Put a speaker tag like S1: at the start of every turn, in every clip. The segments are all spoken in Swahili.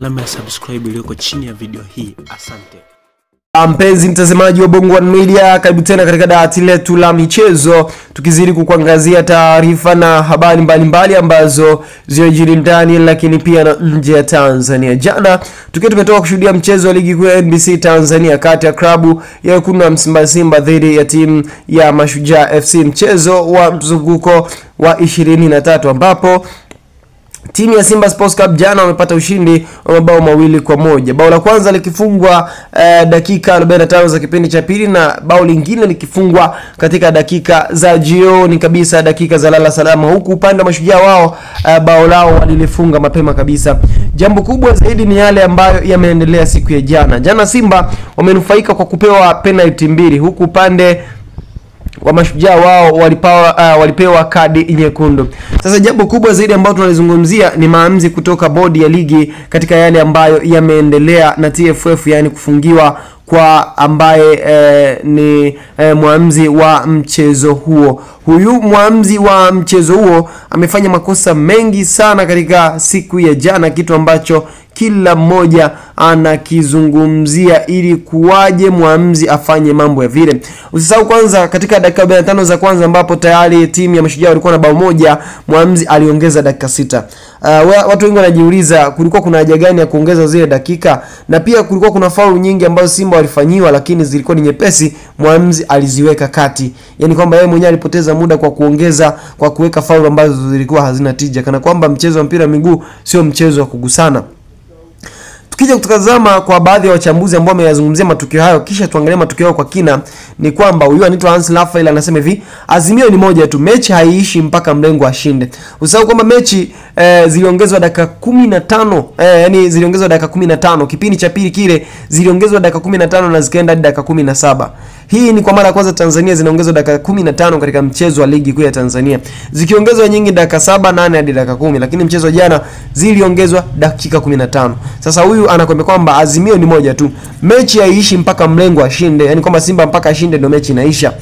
S1: alama ya subscribe iliyoko chini ya video hii. Asante.
S2: Mpenzi mtazamaji wa Bongo One Media, karibu tena katika dawati letu la michezo, tukizidi kukuangazia taarifa na habari mbalimbali ambazo zinajiri ndani lakini pia na nje ya Tanzania. Jana tukiwa tumetoka kushuhudia mchezo wa ligi kuu ya NBC Tanzania kati ya klabu ya Wekundu wa Msimbazi Simba dhidi ya timu ya Mashujaa FC, mchezo wa mzunguko wa 23 ambapo timu ya Simba Sports Club jana wamepata ushindi wa mabao 2-1. Bao la kwanza likifungwa dakika 45 za kipindi cha pili na bao lingine likifungwa katika dakika za jioni kabisa, dakika za lala salama, huku upande wa Mashujaa wao bao lao walilifunga mapema kabisa. Jambo kubwa zaidi ni yale ambayo yameendelea siku ya jana. Jana Simba wamenufaika kwa kupewa penalty 2, huku upande wa Mashujaa wao walipewa kadi nyekundu. Sasa jambo kubwa zaidi ambalo tunalizungumzia ni maamuzi kutoka bodi ya ligi katika yale ambayo yameendelea na TFF, yani kufungiwa kwa ambaye ni muamuzi wa mchezo huo. Huyu muamuzi wa mchezo huo amefanya makosa mengi sana katika siku ya jana, kitu ambacho kila mmoja anakizungumzia ili kuwaje muamuzi afanye mambo ya vile. Usisahau kwanza katika dakika 45 za kwanza ambapo tayari timu ya Mashujaa walikuwa na bao moja, muamuzi aliongeza dakika 6. Watu wengi wanajiuliza kulikuwa kuna haja gani ya kuongeza zile dakika, na pia kulikuwa kuna faulu nyingi ambazo Simba walifanyiwa lakini zilikuwa ni nyepesi, muamuzi aliziweka kati. Yaani kwamba yeye mwenyewe alipoteza muda kwa kuongeza, kwa kuweka faulu ambazo zilikuwa hazina tija, kana kwamba mchezo wa mpira wa miguu sio mchezo wa kugusana. Tukija kutazama kwa baadhi ya wachambuzi ambao wameyazungumzia matukio hayo, kisha tuangalie matukio hayo kwa kina, ni kwamba huyu anaitwa Hans Raphael anasema hivi: azimio ni moja tu, mechi haiishi mpaka mlengo ashinde. Usahau kwamba mechi ziliongezwa dakika 15, yani ziliongezwa dakika 15, kipindi cha pili kile ziliongezwa dakika 15 na zikaenda hadi dakika 17. Hii ni kwa mara ya kwanza Tanzania zinaongezwa dakika 15 katika mchezo wa ligi kuu ya Tanzania. Zikiongezwa nyingi dakika 7, 8 hadi dakika 10, lakini mchezo jana ziliongezwa dakika 15. Sasa huyu anakuambia kwamba azimio ni moja tu, mechi haiishi mpaka mlengo ashinde, yani kwamba Simba mpaka ashinde ndio mechi inaisha.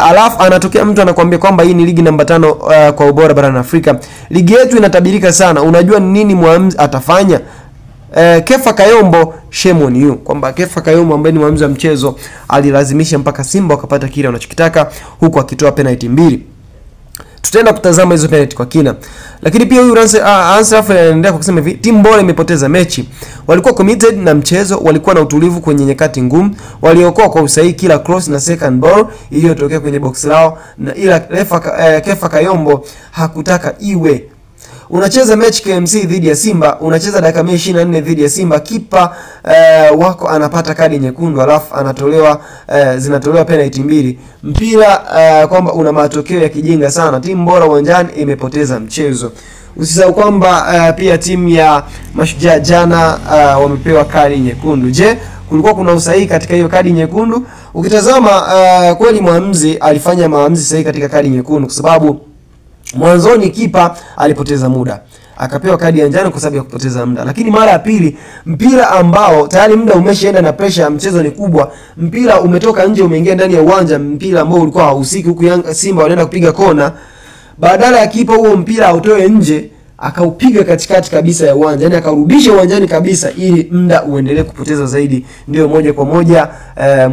S2: Alafu anatokea mtu anakuambia kwamba hii ni ligi namba 5 kwa ubora barani Afrika. Ligi yetu inatabirika sana. Unajua nini muamuzi atafanya? Kefa Kayombo, shame on you, kwamba Kefa Kayombo ambaye ni muamuzi wa mchezo alilazimisha mpaka Simba wakapata kile wanachokitaka, huku akitoa penalty 2. Tutaenda kutazama hizo penalty kwa kina. Lakini pia huyu Hans Raphael anaendelea kusema hivi: timu bora imepoteza mechi. Walikuwa committed na mchezo, walikuwa na utulivu kwenye nyakati ngumu, waliokoa kwa usahihi kila cross na second ball iliyotokea kwenye box lao, na ila Kefa Kayombo hakutaka iwe. Unacheza mechi KMC dhidi ya Simba, unacheza dakika 24 dhidi ya Simba, kipa wako anapata kadi nyekundu, alafu zinatolewa penalty 2. Mpira kwamba una matokeo ya kijinga sana. Timu bora uwanjani imepoteza mchezo. Usisahau kwamba pia timu ya Mashujaa jana wamepewa kadi nyekundu. Je, kulikuwa kuna usahihi katika hiyo kadi nyekundu? Ukitazama kweli muamuzi alifanya maamuzi sahihi katika kadi nyekundu, kwa sababu mwanzoni kipa alipoteza muda, akapewa kadi ya njano kwa sababu ya kupoteza muda. Lakini mara ya pili, mpira ambao tayari muda umeshaenda na pressure ya mchezo ni kubwa, mpira umetoka nje umeingia ndani ya uwanja, mpira ambao ulikuwa hausiki, huku Simba wanaenda kupiga kona, badala ya kipa huo mpira autoe nje akaupiga katikati kabisa ya uwanja, yani akarudisha uwanjani kabisa ili muda uendelee kupoteza zaidi, ndio moja kwa moja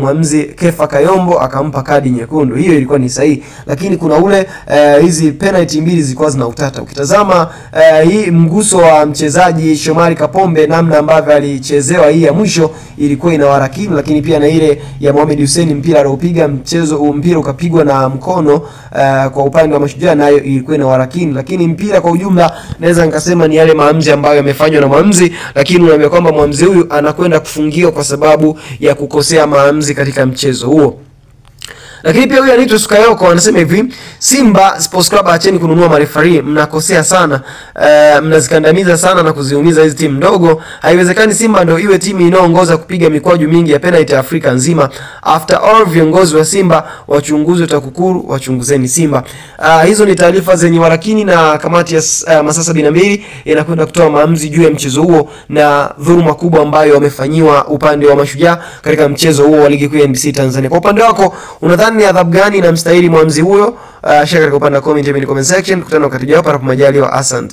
S2: muamuzi Kefa Kayombo akampa kadi nyekundu. Hiyo ilikuwa ni sahihi, lakini kuna ule hizi penalty 2 zilikuwa zina utata. Ukitazama hii mguso wa mchezaji Shomari Kapombe, namna ambavyo alichezewa hii ya mwisho ilikuwa ina warakimu, lakini pia na ile ya Mohamed Hussein mpira aliopiga mpira ukapigwa na mkono kwa upande wa Mashujaa, nayo ilikuwa ina warakimu. Lakini mpira kwa ujumla naweza nikasema ni yale maamuzi ambayo yamefanywa na muamuzi, lakini unaambia kwamba muamuzi huyu anakwenda kufungiwa kwa sababu ya kukosea maamuzi katika mchezo huo. Lakini pia huyu anaitwa Sukayoko anasema hivi: Simba Sports Club, acheni kununua marefari, mnakosea sana, mnazikandamiza sana na kuziumiza hizi timu ndogo. Haiwezekani Simba ndio iwe timu inayoongoza kupiga mikwaju mingi ya penalty Afrika nzima. After all, viongozi wa Simba wachunguzi TAKUKURU, wachunguzeni Simba. Hizo ni taarifa zenye walakini, na kamati ya masaa 72 inakwenda kutoa maamuzi juu ya mchezo huo na dhuluma kubwa ambayo wamefanyiwa upande wa Mashujaa katika mchezo huo wa ligi kuu ya NBC Tanzania. Kwa upande wako unadhani ni adhabu gani inamstahili muamuzi huyo? Share katika upande wa comment section. Tukutane wakati ujao, panapo majaliwa. Asante.